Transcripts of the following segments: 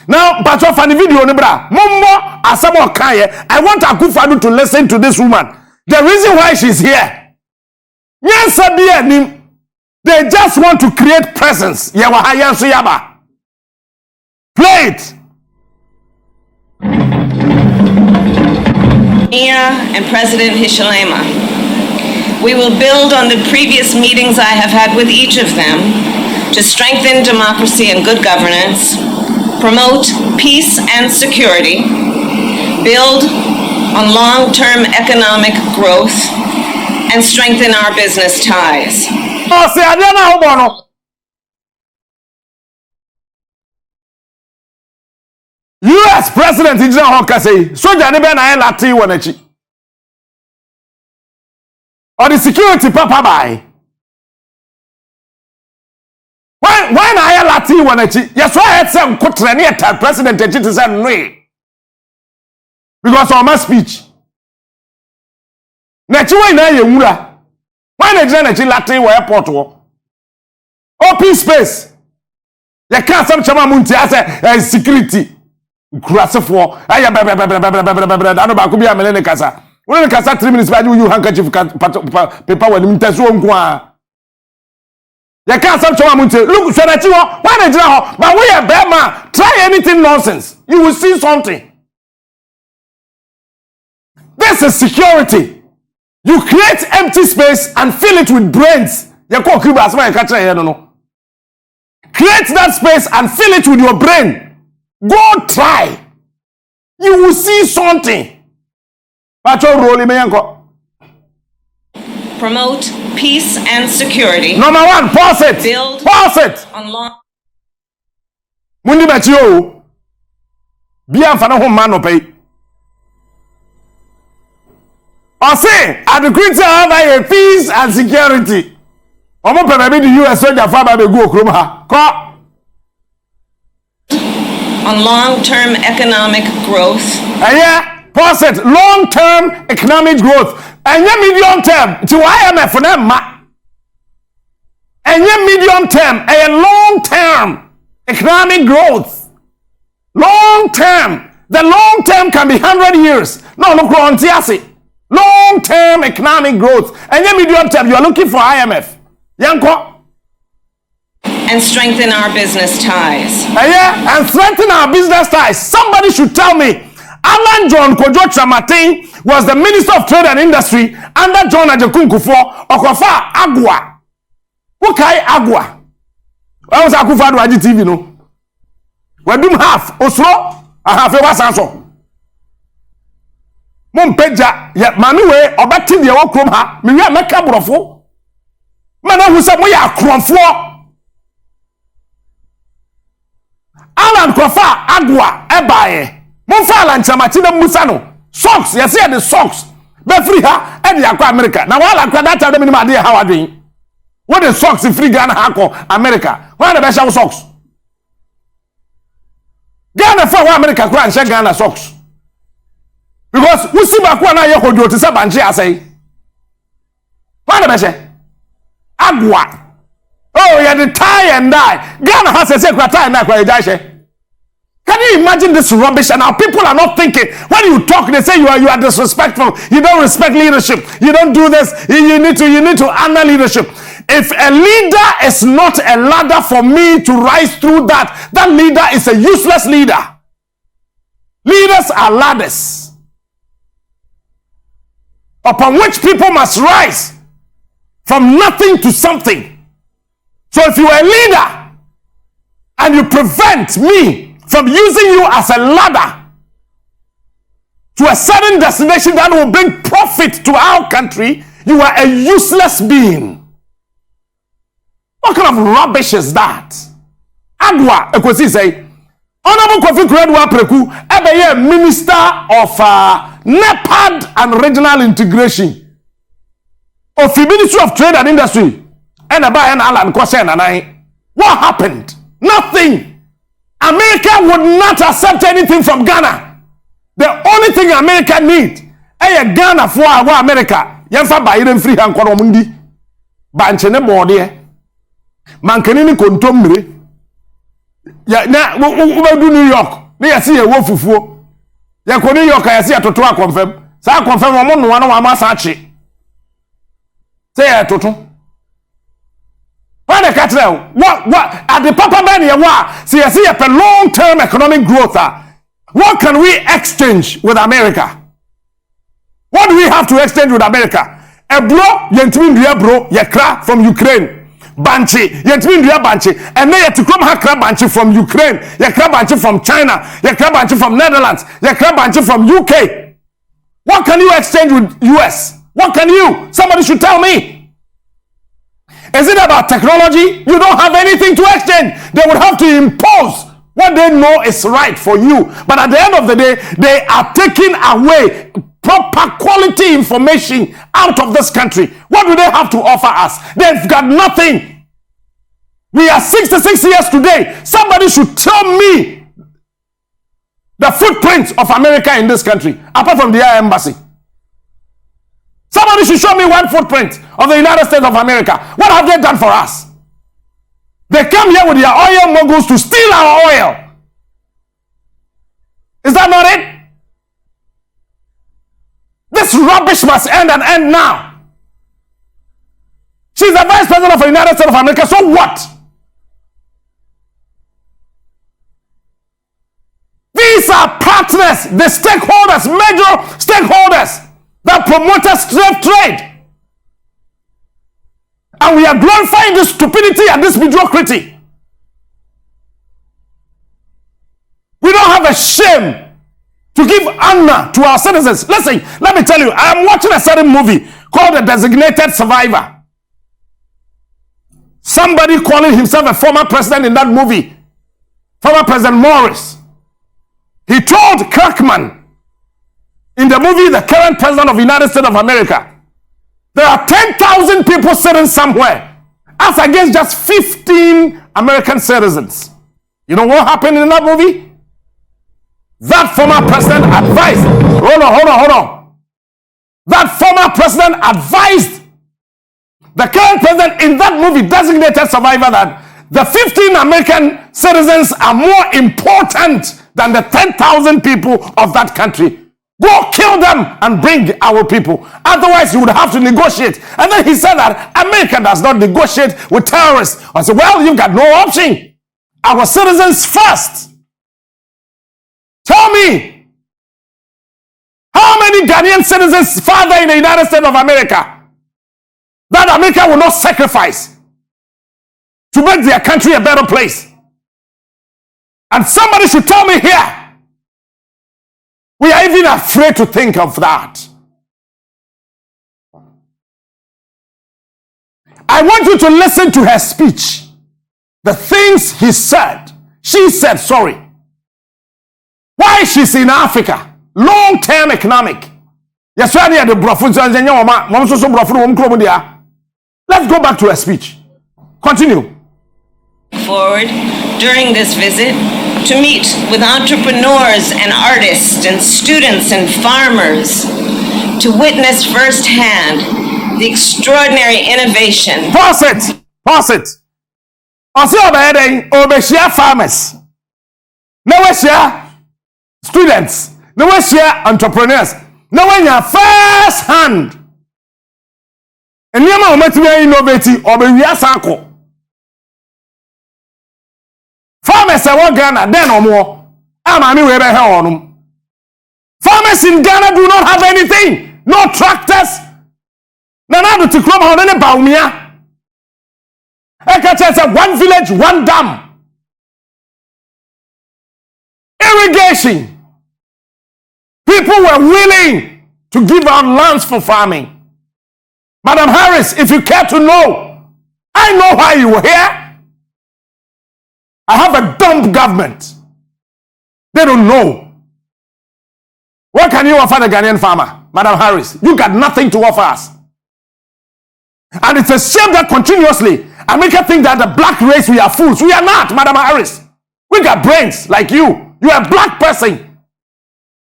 Now, but of the video, Momo, Asamo Kaye, I want Akufo-Addo to listen to this woman. The reason why she's here. Yes, they just want to create presence. Yawahaya Suyaba. Play it. And President Hichilema. We will build on the previous meetings I have had with each of them to strengthen democracy and good governance, promote peace and security, build on long-term economic growth, and strengthen our business ties. US President Ijina Honka say, Soja ni be na lati wanachi. Or the security papa by. Why na lati wanachi? Yes, why had some kutreni at President Ejiti said no. Because of my speech. Nechi why na ye wura. Why na Ejina nechi lati wa airport wo? Open space. You can't some chama munti as security. Krasefo aya ano ba ko bia mele ne kasa wona ne kasa 3 minutes ba you handkerchief paper wani mtaso nko a ya ka sam choma munte look swanachi ho why na jira ho but we are bear man try anything nonsense you will see something. This is security. You create empty space and fill it with brains. Ya ko kriba asma ya ka try here no create that space and fill it with your brain. Go try. You will see something. Promote peace and security. Number one, pause it. Build pause it. On long. Mundi Matio. Bien fana home man pay. I say, at the critical have peace and security. Omo pe be the US soldier fa ba be go krom ha. Ko on long-term economic growth. Yeah, pause it. Long-term economic growth. And yeah, medium term. To IMF for them, and yeah, medium term. And long-term economic growth. Long-term. The long-term can be 100 years. No, long-term economic growth. And yeah, medium term. You are looking for IMF. Yanko. And strengthen our business ties. Yeah, and strengthen our business ties. Somebody should tell me, Alan John Kojo Chamatin was the Minister of Trade and Industry under John Ajekun Kufuor Okofa Agwa. Wukai Agwa. I was Akufo-Addo IGTV no. We do half Oslo, I have a wasanso. Mom peja ya manuwe obati de wo krom ha. Me wi ameka brofo. Mana hu se mo ya kromfo. Alan Kofa Agwa ebaye. Monfa Alan Chamati na Musa no. Socks, you see the socks. Be free ha e de akwa America. Na wala kwa that time me dey how adwen. What the socks free Ghana ha America. Why the be show socks? Ghana for America kwa nche Ghana socks. Because we see back when I hear to say banji asay. Why the be say? Agwa. Oh, yeah, the tie and die. Ghana has a secret tie and die. Can you imagine this rubbish? And now people are not thinking. When you talk, they say you are disrespectful. You don't respect leadership. You don't do this. You need to honor leadership. If a leader is not a ladder for me to rise through that leader is a useless leader. Leaders are ladders upon which people must rise from nothing to something. So if you are a leader and you prevent me from using you as a ladder to a certain destination that will bring profit to our country, you are a useless being. What kind of rubbish is that? Agwa, Ekosi say, Honorable Kofi Koredu Apreku, Ebeye Minister of NEPAD and Regional Integration of the Ministry of Trade and Industry. And Alan Kwase Nanai. What happened? Nothing. America would not accept anything from Ghana. The only thing America needs is Ghana for our America. Yanfa Biden free hand kono mundi. Banchene body. Mankenini kontomre. Yeah, now we do New York. They see a wolf fufu. Ya ko New York ya see atoto akonfam. Sa akonfam wo no wana wa masachi. Say atoto. When the cattle, what at the Papa Ben ya see a long-term economic growth. What can we exchange with America? What do we have to exchange with America? A bro, yentimi ndua bro, yakra from Ukraine. Banchi, yentimi ndua banchi. And then to come hakra banchi from Ukraine. Yakra banchi from China. Yakra banchi from Netherlands. Yakra banchi from UK. What can you exchange with US? What can you? Somebody should tell me. Is it about technology? You don't have anything to exchange. They would have to impose what they know is right for you. But at the end of the day, they are taking away proper quality information out of this country. What do they have to offer us? They've got nothing. We are 66 years today. Somebody should tell me the footprint of America in this country, apart from the embassy. Somebody should show me one footprint of the United States of America. What have they done for us? They come here with their oil moguls to steal our oil. Is that not it? This rubbish must end and end now. She's the vice president of the United States of America, so what? These are partners, the stakeholders, major stakeholders that promoted slave trade. And we are glorifying this stupidity and this mediocrity. We don't have a shame to give honor to our citizens. Listen, let me tell you, I am watching a certain movie called The Designated Survivor. Somebody calling himself a former president in that movie, former President Morris. He told Kirkman in the movie, the current president of the United States of America, there are 10,000 people sitting somewhere as against just 15 American citizens. You know what happened in that movie? That former president advised, hold on. That former president advised the current president in that movie, Designated Survivor, that the 15 American citizens are more important than the 10,000 people of that country. Go kill them and bring our people. Otherwise, you would have to negotiate. And then he said that America does not negotiate with terrorists. I said, well, you've got no option. Our citizens first. Tell me, how many Ghanaian citizens father in the United States of America that America will not sacrifice to make their country a better place? And somebody should tell me here, we are even afraid to think of that. I want you to listen to her speech. The things she said, sorry. Why she's in Africa? Long-term economic. Let's go back to her speech. Continue. Forward during this visit to meet with entrepreneurs and artists and students and farmers to witness firsthand the extraordinary innovation. Pause it. Obeshia farmers. Now share students. Now share entrepreneurs. Now when you're first hand. And you know what to innovate or be sanko. Farmers are what Ghana, then or more. Farmers in Ghana do not have anything. No tractors. Nana to come on any baumia. Ekacha one village, one dam. Irrigation. People were willing to give out lands for farming. Madam Harris, if you care to know, I know why you were here. I have a dumb government. They don't know. What can you offer the Ghanaian farmer, Madam Harris? You got nothing to offer us. And it's a shame that continuously America think that the black race, we are fools. We are not, Madam Harris. We got brains like you. You are a black person.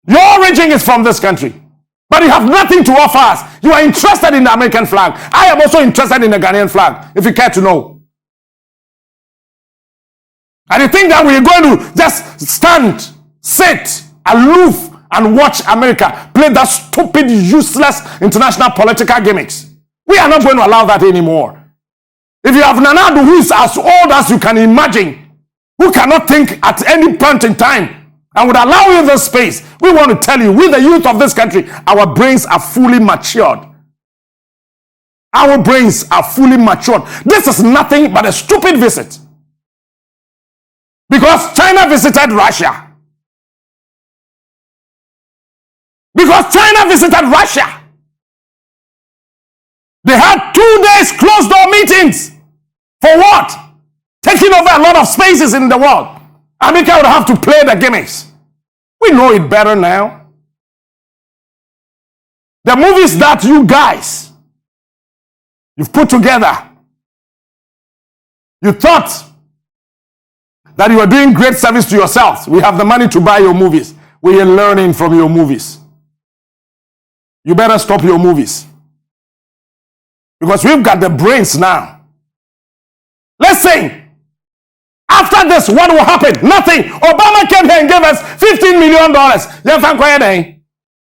Your origin is from this country. But you have nothing to offer us. You are interested in the American flag. I am also interested in the Ghanaian flag, if you care to know. And you think that we're going to just stand, sit, aloof, and watch America play that stupid, useless international political gimmicks. We are not going to allow that anymore. If you have Nana Addo who is as old as you can imagine, who cannot think at any point in time, and would allow you this space, we want to tell you, we the youth of this country, our brains are fully matured. Our brains are fully matured. This is nothing but a stupid visit. Because China visited Russia. Because China visited Russia. They had 2 days closed door meetings. For what? Taking over a lot of spaces in the world. America would have to play the gimmicks. We know it better now. The movies that you guys, you've put together, you thought that you were doing great service to yourselves. We have the money to buy your movies. We are learning from your movies. You better stop your movies. Because we've got the brains now. Let's sing. After this, what will happen? Nothing. Obama came here and gave us $15 million. I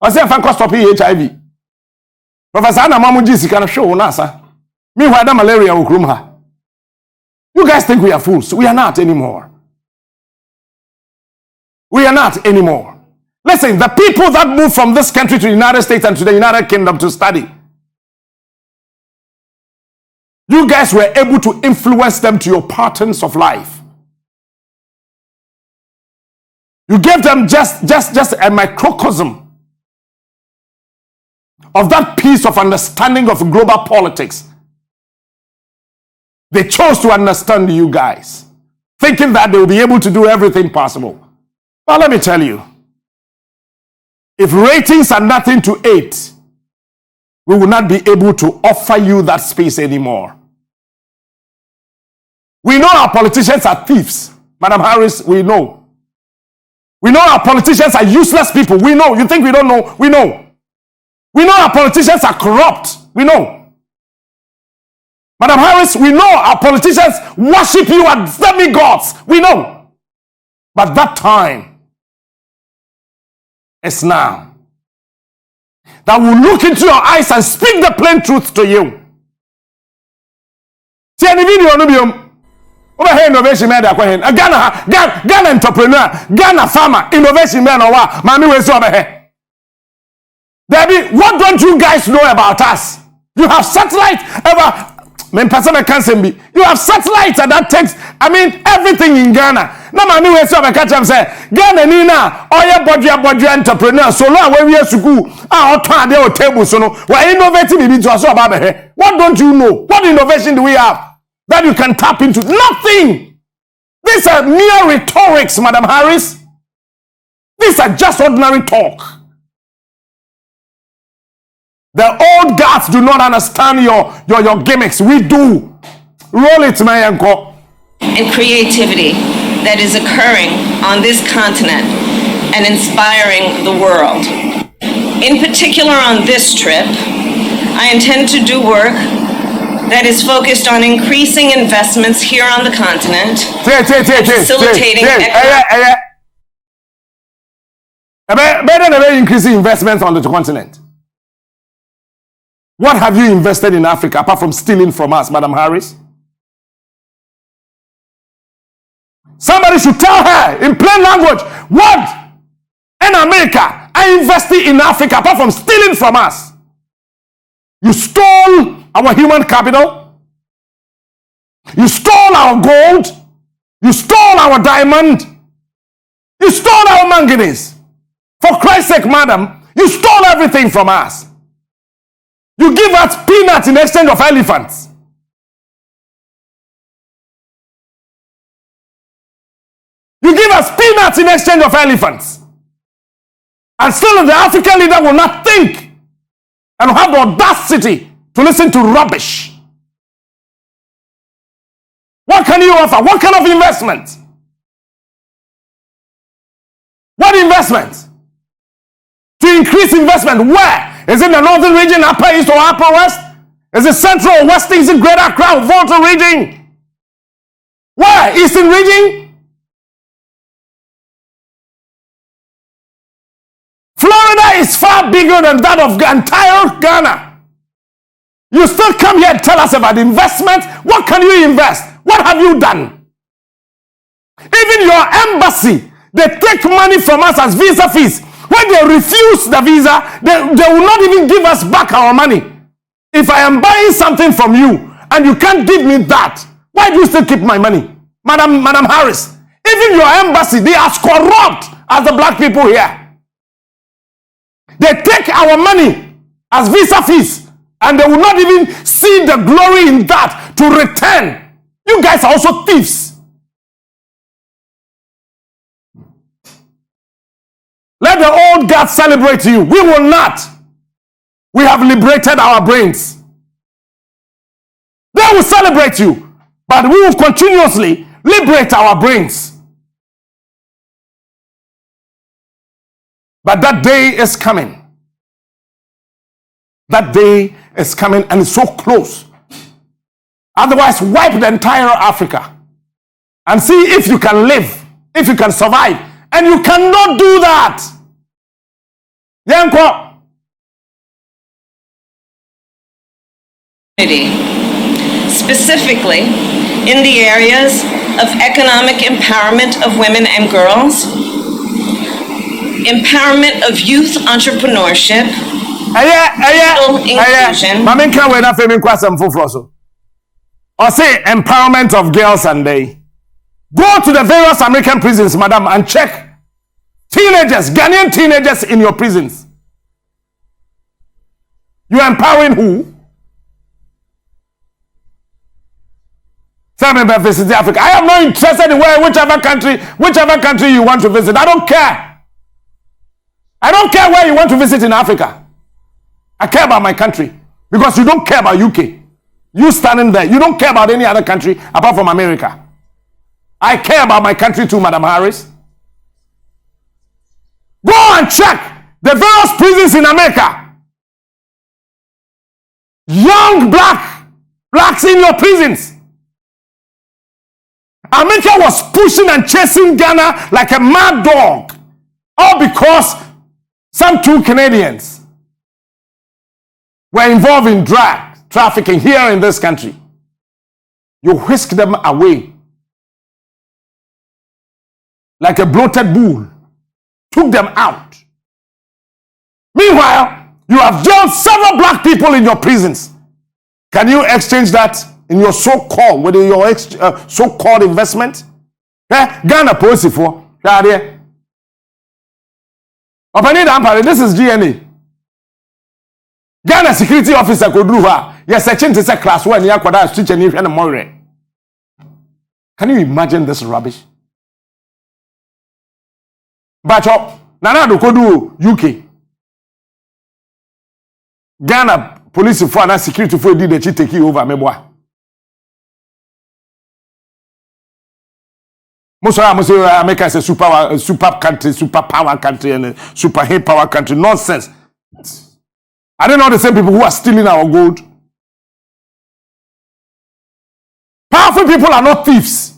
say, stop HIV. Professor Anna Mamuji can show Nasa. Meanwhile, malaria will groom her. You guys think we are fools. We are not anymore. We are not anymore. Listen, the people that moved from this country to the United States and to the United Kingdom to study, you guys were able to influence them to your patterns of life. You gave them just a microcosm of that piece of understanding of global politics. They chose to understand you guys, thinking that they will be able to do everything possible. Well, let me tell you, if ratings are nothing to it, we will not be able to offer you that space anymore. We know our politicians are thieves. Madam Harris, we know. We know our politicians are useless people. We know. You think we don't know? We know. We know our politicians are corrupt. We know. Madam Harris, we know our politicians worship you as demigods. We know. But that time is now. That will look into your eyes and speak the plain truth to you. See any video no over here innovation man Ghana entrepreneur, Ghana farmer, innovation man or what? Mami we over here. Debbie, what don't you guys know about us? You have satellite ever. You have satellites that takes, everything in Ghana. Now, mami we say catch them say Ghana nina oya bodua entrepreneur so lo we school turn dey table so no we innovating bibi to so about here. What don't you know? What innovation do we have that you can tap into? Nothing. These are mere rhetorics, Madam Harris. These are just ordinary talk. The old guards do not understand your gimmicks. We do. Roll it, my uncle. And creativity that is occurring on this continent and inspiring the world. In particular on this trip, I intend to do work that is focused on increasing investments here on the continent, facilitating better than increasing investments on the continent. What have you invested in Africa apart from stealing from us, Madam Harris? Somebody should tell her in plain language, what in America I invested in Africa apart from stealing from us? You stole our human capital. You stole our gold. You stole our diamond. You stole our manganese. For Christ's sake, madam, you stole everything from us. You give us peanuts in exchange of elephants. You give us peanuts in exchange of elephants. And still the African leader will not think and have the audacity to listen to rubbish. What can you offer? What kind of investment? What investment? To increase investment where? Is it the northern region, upper east or upper west? Is it central or west? Is it greater Accra, Volta region? Where? Eastern region? is far bigger than that of the entire Ghana. You still come here and tell us about investment. What can you invest? What have you done? Even your embassy, they take money from us as visa fees. When they refuse the visa, they will not even give us back our money. If I am buying something from you and you can't give me that, why do you still keep my money? Madam Harris, even your embassy, they are as corrupt as the black people here. They take our money as visa fees and they will not even see the glory in that to return. You guys are also thieves. Let the old guard celebrate you. We will not. We have liberated our brains. They will celebrate you, but we will continuously liberate our brains. But that day is coming. That day is coming and it's so close. Otherwise, wipe the entire Africa and see if you can live, if you can survive. And you cannot do that. Yanko. Specifically in the areas of economic empowerment of women and girls, empowerment of youth entrepreneurship, inclusion. Or say empowerment of girls and they. Go to the various American prisons, madam, and check teenagers, Ghanaian teenagers in your prisons. You are empowering who? Tell me about visiting Africa. I am not interested in whichever country you want to visit. I don't care. I don't care where you want to visit in Africa. I care about my country because you don't care about UK. You standing there, you don't care about any other country apart from America. I care about my country too, Madam Harris. Go and check the various prisons in America. Young blacks in your prisons. America was pushing and chasing Ghana like a mad dog. All because some two Canadians were involved in drug trafficking here in this country. You whisk them away like a bloated bull, took them out. Meanwhile, you have jailed several black people in your prisons. Can you exchange that in your so-called, with your so-called investment? Ghana policy for this is GNA. Ghana security officer could do her. Yes, I changed to class 1 year teach and more. Can you imagine this rubbish? Bacho, Nana do Kodu UK. Ghana police for and security for did the take you over Meboa. Most of America is a super country, super power country, and a super high power country. Nonsense. Are they not the same people who are stealing our gold? Powerful people are not thieves.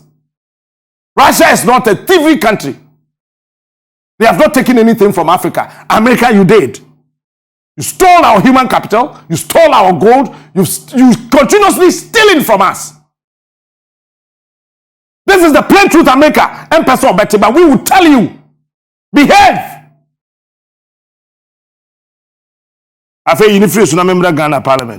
Russia is not a thieving country. They have not taken anything from Africa. America, you did. You stole our human capital. You stole our gold. You continuously stealing from us. This is the plain truth, America. Empress Betty, but we will tell you, behave. I feel you need to Ghana Parliament.